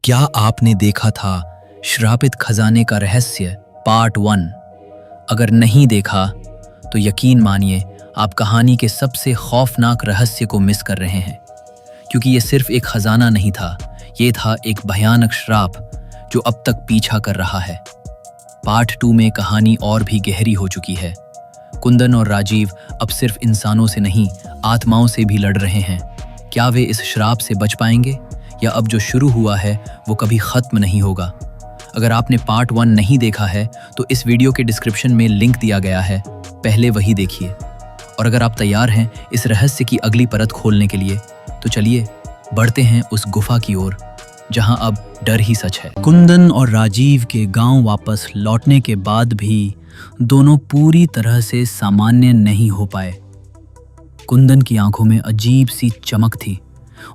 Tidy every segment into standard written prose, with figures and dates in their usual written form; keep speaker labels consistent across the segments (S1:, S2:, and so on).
S1: क्या आपने देखा था श्रापित खजाने का रहस्य पार्ट 1? अगर नहीं देखा तो यकीन मानिए आप कहानी के सबसे खौफनाक रहस्य को मिस कर रहे हैं, क्योंकि ये सिर्फ एक खजाना नहीं था, ये था एक भयानक श्राप जो अब तक पीछा कर रहा है। पार्ट 2 में कहानी और भी गहरी हो चुकी है। कुंदन और राजीव अब सिर्फ इंसानों से नहीं, आत्माओं से भी लड़ रहे हैं। क्या वे इस श्राप से बच पाएंगे, या अब जो शुरू हुआ है वो कभी खत्म नहीं होगा? अगर आपने पार्ट 1 नहीं देखा है तो इस वीडियो के डिस्क्रिप्शन में लिंक दिया गया है, पहले वही देखिए। और अगर आप तैयार हैं इस रहस्य की अगली परत खोलने के लिए, तो चलिए बढ़ते हैं उस गुफा की ओर जहां अब डर ही सच है। कुंदन और राजीव के गांव वापस लौटने के बाद भी दोनों पूरी तरह से सामान्य नहीं हो पाए। कुंदन की आंखों में अजीब सी चमक थी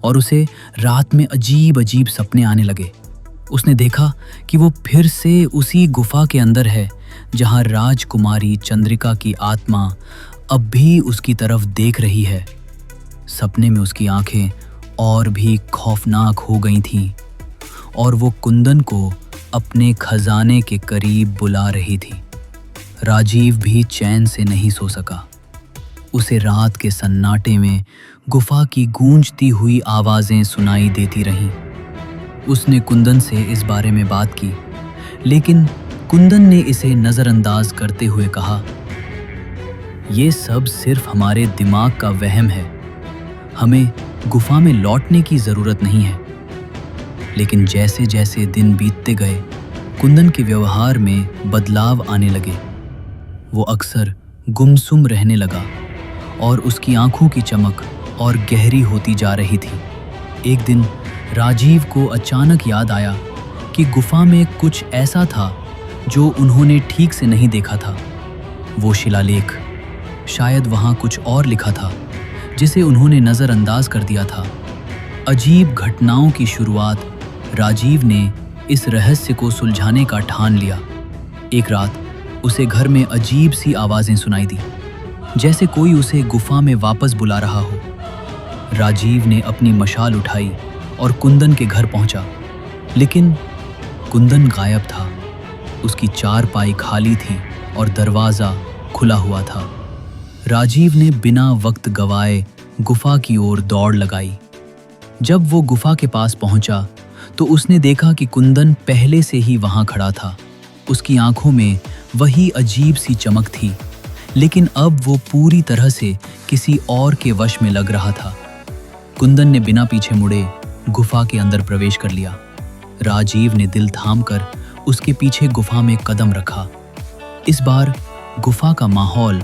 S1: और उसे रात में अजीब अजीब सपने आने लगे। उसने देखा कि वो फिर से उसी गुफा के अंदर है जहां राजकुमारी चंद्रिका की आत्मा अब भी उसकी तरफ देख रही है। सपने में उसकी आंखें और भी खौफनाक हो गई थीं और वो कुंदन को अपने खजाने के करीब बुला रही थी। राजीव भी चैन से नहीं सो सका। उसे रात के सन्नाटे में गुफा की गूंजती हुई आवाजें सुनाई देती रहीं। उसने कुंदन से इस बारे में बात की, लेकिन कुंदन ने इसे नजरअंदाज करते हुए कहा, "ये सब सिर्फ हमारे दिमाग का वहम है। हमें गुफा में लौटने की जरूरत नहीं है।" लेकिन जैसे जैसे दिन बीतते गए, कुंदन के व्यवहार में बदलाव आने लगे। वो अक्सर गुमसुम रहने लगा और उसकी आंखों की चमक और गहरी होती जा रही थी। एक दिन राजीव को अचानक याद आया कि गुफा में कुछ ऐसा था जो उन्होंने ठीक से नहीं देखा था। वो शिलालेख, शायद वहां कुछ और लिखा था जिसे उन्होंने नजरअंदाज कर दिया था। अजीब घटनाओं की शुरुआत राजीव ने इस रहस्य को सुलझाने का ठान लिया। एक रात उसे घर में अजीब सी आवाजें सुनाई दी, जैसे कोई उसे गुफा में वापस बुला रहा हो। राजीव ने अपनी मशाल उठाई और कुंदन के घर पहुंचा, लेकिन कुंदन गायब था। उसकी चारपाई खाली थी और दरवाजा खुला हुआ था। राजीव ने बिना वक्त गवाए गुफा की ओर दौड़ लगाई। जब वो गुफा के पास पहुंचा तो उसने देखा कि कुंदन पहले से ही वहां खड़ा था। उसकी आंखों में वही अजीब सी चमक थी, लेकिन अब वो पूरी तरह से किसी और के वश में लग रहा था। कुंदन ने बिना पीछे मुड़े गुफा के अंदर प्रवेश कर लिया। राजीव ने दिल थामकर उसके पीछे गुफा में कदम रखा। इस बार गुफा का माहौल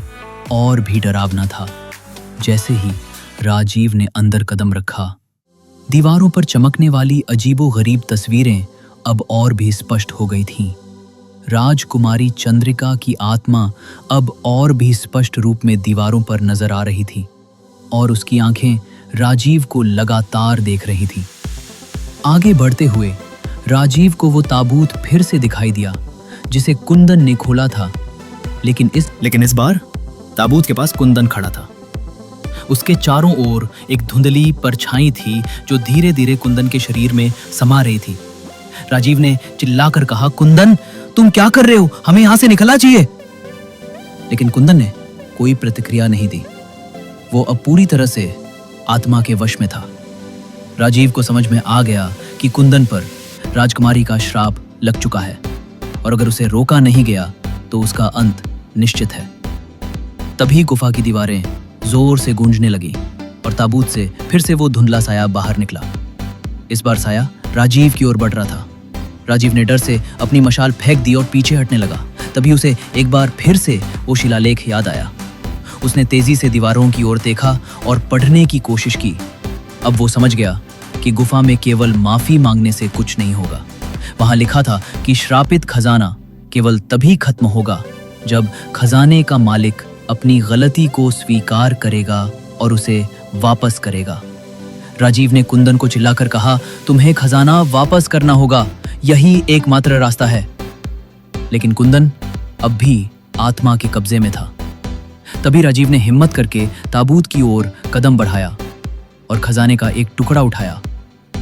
S1: और भी डरावना था। जैसे ही राजीव ने अंदर कदम रखा, दीवारों पर चमकने वाली अजीबोगरीब तस्वीरें अब और भी स्पष्ट हो गई थीं। राजकुमारी चंद्रिका की आत्मा अब और भी स्पष्ट रूप में दीवारों पर नजर आ रही थी और उसकी आंखें राजीव को लगातार देख रही थीं। आगे बढ़ते हुए राजीव को वो ताबूत फिर से दिखाई दिया जिसे कुंदन ने खोला था, लेकिन इस बार ताबूत के पास कुंदन खड़ा था। उसके चारों ओर एक धुंधली परछाई थी जो धीरे धीरे कुंदन के शरीर में समा रही थी। राजीव ने चिल्लाकर कहा, "कुंदन, तुम क्या कर रहे हो? हमें यहां से निकलना चाहिए।" लेकिन कुंदन ने कोई प्रतिक्रिया नहीं दी। वो अब पूरी तरह से आत्मा के वश में था। राजीव को समझ में आ गया कि कुंदन पर राजकुमारी का श्राप लग चुका है और अगर उसे रोका नहीं गया तो उसका अंत निश्चित है। तभी गुफा की दीवारें जोर से गूंजने लगी और ताबूत से फिर से वो धुंधला साया बाहर निकला। इस बार साया राजीव की ओर बढ़ रहा था। राजीव ने डर से अपनी मशाल फेंक दी और पीछे हटने लगा। तभी उसे एक बार फिर से वो शिलालेख याद आया। उसने तेजी से दीवारों की ओर देखा और पढ़ने की कोशिश की। अब वो समझ गया कि गुफा में केवल माफी मांगने से कुछ नहीं होगा। वहां लिखा था कि श्रापित खजाना केवल तभी खत्म होगा जब खजाने का मालिक अपनी गलती को स्वीकार करेगा और उसे वापस करेगा। राजीव ने कुंदन को चिल्लाकर कहा, "तुम्हें खजाना वापस करना होगा, यही एकमात्र रास्ता है।" लेकिन कुंदन अब भी आत्मा के कब्जे में था। तभी राजीव ने हिम्मत करके ताबूत की ओर कदम बढ़ाया और खजाने का एक टुकड़ा उठाया।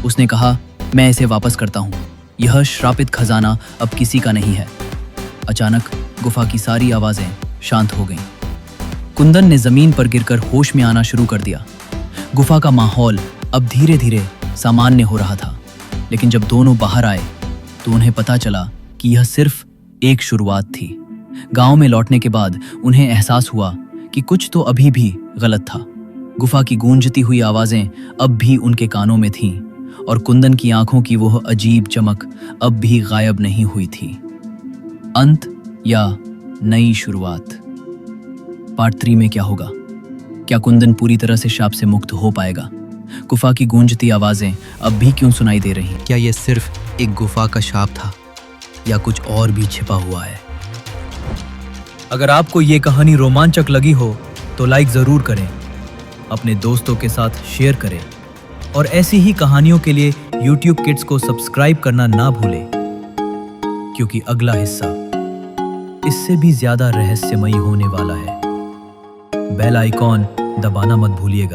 S1: उसने कहा, मैं इसे वापस करता हूँ। यह श्रापित खजाना अब किसी का नहीं है। अचानक गुफा की सारी आवाजें शांत हो गईं। कुंदन ने जमीन पर गिरकर होश में आना शुरू कर दिया। गुफा का माहौल अब धीरे धीरे सामान्य हो रहा था, लेकिन जब दोनों बाहर आए तो उन्हें पता चला कि यह सिर्फ एक शुरुआत थी। गांव में लौटने के बाद उन्हें एहसास हुआ कि कुछ तो अभी भी गलत था। गुफा की गूंजती हुई आवाजें अब भी उनके कानों में थीं और कुंदन की आंखों की वह अजीब चमक अब भी गायब नहीं हुई थी। अंत या नई शुरुआत। पार्ट 3 में क्या होगा? क्या कुंदन पूरी तरह से शाप से मुक्त हो पाएगा? गुफा की गूंजती आवाजें अब भी क्यों सुनाई दे रही? क्या यह सिर्फ एक गुफा का शाप था या कुछ और भी छिपा हुआ है? अगर आपको ये कहानी रोमांचक लगी हो तो लाइक जरूर करें, अपने दोस्तों के साथ शेयर करें और ऐसी ही कहानियों के लिए YouTube किड्स को सब्सक्राइब करना ना भूलें, क्योंकि अगला हिस्सा इससे भी ज्यादा रहस्यमयी होने वाला है। बेल आइकॉन दबाना मत भूलिएगा।